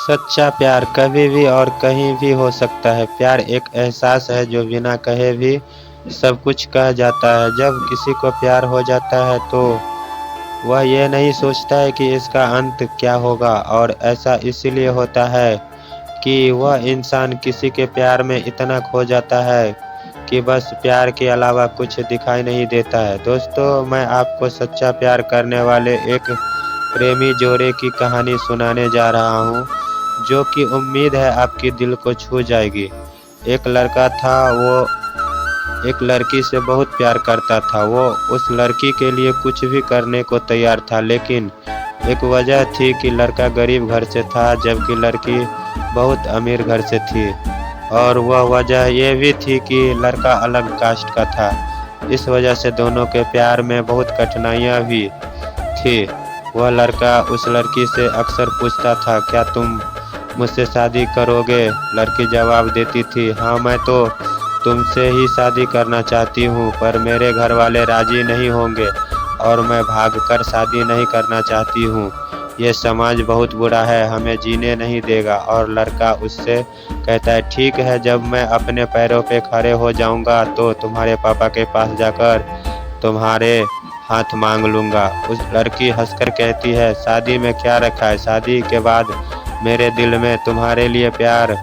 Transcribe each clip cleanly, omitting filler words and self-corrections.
सच्चा प्यार कभी भी और कहीं भी हो सकता है। प्यार एक एहसास है जो बिना कहे भी सब कुछ कह जाता है। जब किसी को प्यार हो जाता है तो वह ये नहीं सोचता है कि इसका अंत क्या होगा, और ऐसा इसीलिए होता है कि वह इंसान किसी के प्यार में इतना खो जाता है कि बस प्यार के अलावा कुछ दिखाई नहीं देता है। दोस्तों, मैं आपको सच्चा प्यार करने वाले एक प्रेमी जोड़े की कहानी सुनाने जा रहा हूँ, जो कि उम्मीद है आपके दिल को छू जाएगी। एक लड़का था, वो एक लड़की से बहुत प्यार करता था। वो उस लड़की के लिए कुछ भी करने को तैयार था, लेकिन एक वजह थी कि लड़का गरीब घर से था जबकि लड़की बहुत अमीर घर से थी, और वह वजह ये भी थी कि लड़का अलग कास्ट का था। इस वजह से दोनों के प्यार में बहुत कठिनाइयाँ भी थी। वह लड़का उस लड़की से अक्सर पूछता था, क्या तुम मुझसे शादी करोगे? लड़की जवाब देती थी, हाँ, मैं तो तुमसे ही शादी करना चाहती हूँ, पर मेरे घर वाले राजी नहीं होंगे और मैं भागकर शादी नहीं करना चाहती हूँ। ये समाज बहुत बुरा है, हमें जीने नहीं देगा। और लड़का उससे कहता है, ठीक है, जब मैं अपने पैरों पे खड़े हो जाऊँगा तो तुम्हारे पापा के पास जाकर तुम्हारे हाथ मांग लूँगा। उस लड़की हंसकर कहती है, शादी में क्या रखा है? शादी के बाद मेरे दिल में तुम्हारे लिए प्यार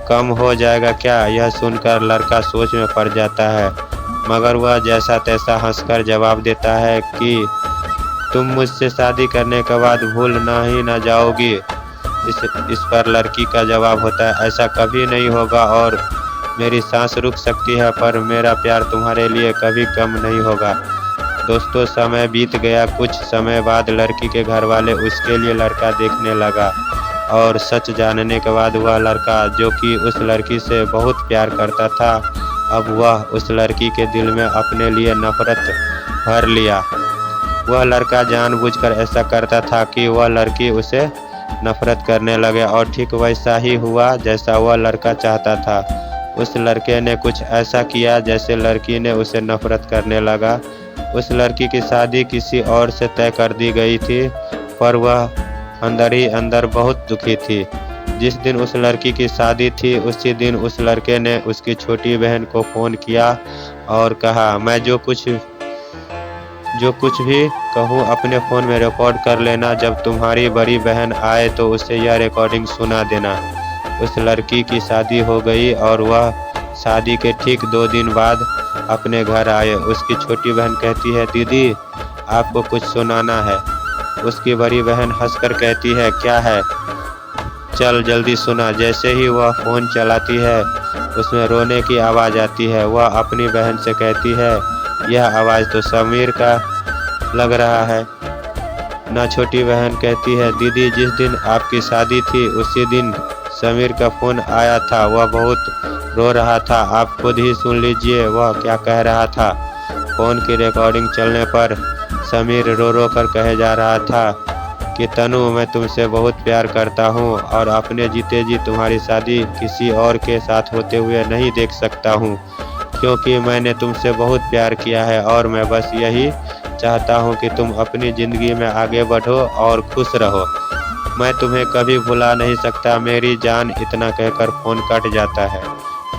कम हो जाएगा क्या? यह सुनकर लड़का सोच में पड़ जाता है, मगर वह जैसा तैसा हंसकर जवाब देता है कि तुम मुझसे शादी करने के बाद भूल ना जाओगी। इस पर लड़की का जवाब होता है, ऐसा कभी नहीं होगा, और मेरी सांस रुक सकती है पर मेरा प्यार तुम्हारे लिए कभी कम नहीं होगा। दोस्तों, समय बीत गया। कुछ समय बाद लड़की के घर वाले उसके लिए लड़का देखने लगा, और सच जानने के बाद वह लड़का, जो कि उस लड़की से बहुत प्यार करता था, अब वह उस लड़की के दिल में अपने लिए नफरत भर लिया। वह लड़का जानबूझकर ऐसा करता था कि वह लड़की उसे नफरत करने लगे, और ठीक वैसा ही हुआ जैसा वह लड़का चाहता था। उस लड़के ने कुछ ऐसा किया जैसे लड़की ने उसे नफरत करने लगा। उस लड़की की शादी किसी और से तय कर दी गई थी, पर वह अंदर ही अंदर बहुत दुखी थी। जिस दिन उस लड़की की शादी थी उसी दिन उस लड़के ने उसकी छोटी बहन को फ़ोन किया और कहा, मैं जो कुछ भी कहूँ अपने फ़ोन में रिकॉर्ड कर लेना। जब तुम्हारी बड़ी बहन आए तो उसे यह रिकॉर्डिंग सुना देना। उस लड़की की शादी हो गई और वह शादी के ठीक 2 दिन बाद अपने घर आए। उसकी छोटी बहन कहती है, दीदी, आपको कुछ सुनाना है। उसकी बड़ी बहन हंसकर कहती है, क्या है? चल जल्दी सुना। जैसे ही वह फ़ोन चलाती है उसमें रोने की आवाज़ आती है। वह अपनी बहन से कहती है, यह आवाज़ तो समीर का लग रहा है ना। छोटी बहन कहती है, दीदी, जिस दिन आपकी शादी थी उसी दिन समीर का फ़ोन आया था। वह बहुत रो रहा था, आप खुद ही सुन लीजिए वह क्या कह रहा था। फ़ोन की रिकॉर्डिंग चलने पर समीर रो रो कर कहे जा रहा था कि तनु, मैं तुमसे बहुत प्यार करता हूँ और अपने जीते जी तुम्हारी शादी किसी और के साथ होते हुए नहीं देख सकता हूँ, क्योंकि मैंने तुमसे बहुत प्यार किया है और मैं बस यही चाहता हूँ कि तुम अपनी ज़िंदगी में आगे बढ़ो और खुश रहो। मैं तुम्हें कभी भुला नहीं सकता मेरी जान। इतना कहकर फ़ोन कट जाता है।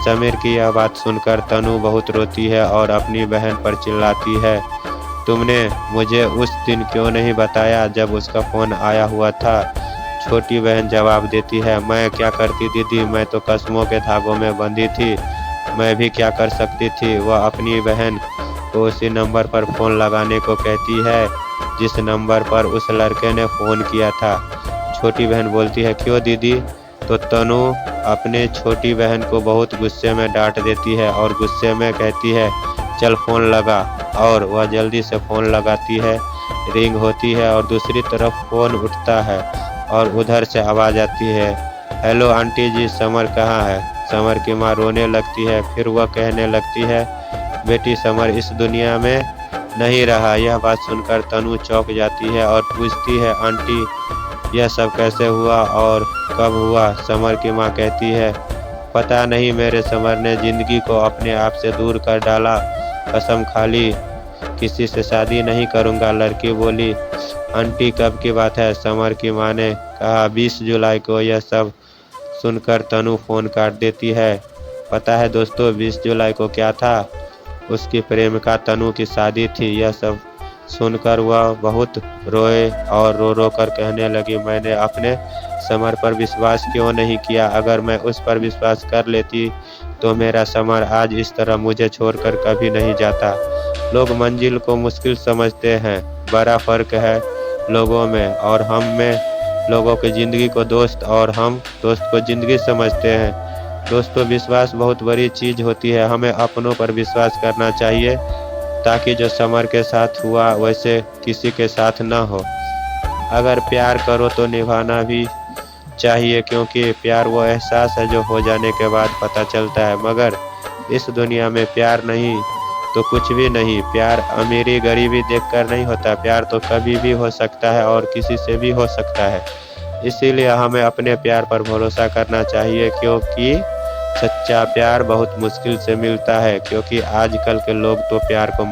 समीर की यह बात सुनकर तनु बहुत रोती है और अपनी बहन पर चिल्लाती है, तुमने मुझे उस दिन क्यों नहीं बताया जब उसका फ़ोन आया हुआ था? छोटी बहन जवाब देती है, मैं क्या करती दीदी, मैं तो कसमों के धागों में बंधी थी, मैं भी क्या कर सकती थी। वह अपनी बहन को उसी नंबर पर फ़ोन लगाने को कहती है जिस नंबर पर उस लड़के ने फ़ोन किया था। छोटी बहन बोलती है, क्यों दीदी? तो तनु अपने छोटी बहन को बहुत गुस्से में डांट देती है और गुस्से में कहती है, चल फ़ोन लगा। और वह जल्दी से फ़ोन लगाती है। रिंग होती है और दूसरी तरफ फ़ोन उठता है और उधर से आवाज़ आती है, हेलो आंटी जी, समर कहाँ है? समर की माँ रोने लगती है। फिर वह कहने लगती है, बेटी, समर इस दुनिया में नहीं रहा। यह बात सुनकर तनु चौंक जाती है और पूछती है, आंटी, यह सब कैसे हुआ और कब हुआ? समर की माँ कहती है, पता नहीं, मेरे समर ने ज़िंदगी को अपने आप से दूर कर डाला। कसम खा ली किसी से शादी नहीं करूँगा। लड़की बोली, आंटी, कब की बात है? समर की माँ ने कहा 20 जुलाई को। यह सब सुनकर तनु फ़ोन काट देती है। पता है दोस्तों 20 जुलाई को क्या था? उसकी प्रेमिका तनु की शादी थी। यह सब सुनकर वह बहुत रोए और रो रो कर कहने लगी, मैंने अपने समर पर विश्वास क्यों नहीं किया? अगर मैं उस पर विश्वास कर लेती तो मेरा समर आज इस तरह मुझे छोड़कर कभी नहीं जाता। लोग मंजिल को मुश्किल समझते हैं, बड़ा फ़र्क है लोगों में और हम में। लोगों की ज़िंदगी को दोस्त और हम दोस्त को ज़िंदगी समझते हैं। दोस्तों विश्वास बहुत बड़ी चीज़ होती है। हमें अपनों पर विश्वास करना चाहिए ताकि जो समर के साथ हुआ वैसे किसी के साथ ना हो। अगर प्यार करो तो निभाना भी चाहिए, क्योंकि प्यार वो एहसास है जो हो जाने के बाद पता चलता है। मगर इस दुनिया में प्यार नहीं तो कुछ भी नहीं। प्यार अमीरी गरीबी देखकर नहीं होता। प्यार तो कभी भी हो सकता है और किसी से भी हो सकता है। इसीलिए हमें अपने प्यार पर भरोसा करना चाहिए, क्योंकि सच्चा प्यार बहुत मुश्किल से मिलता है। क्योंकि आजकल के लोग तो प्यार को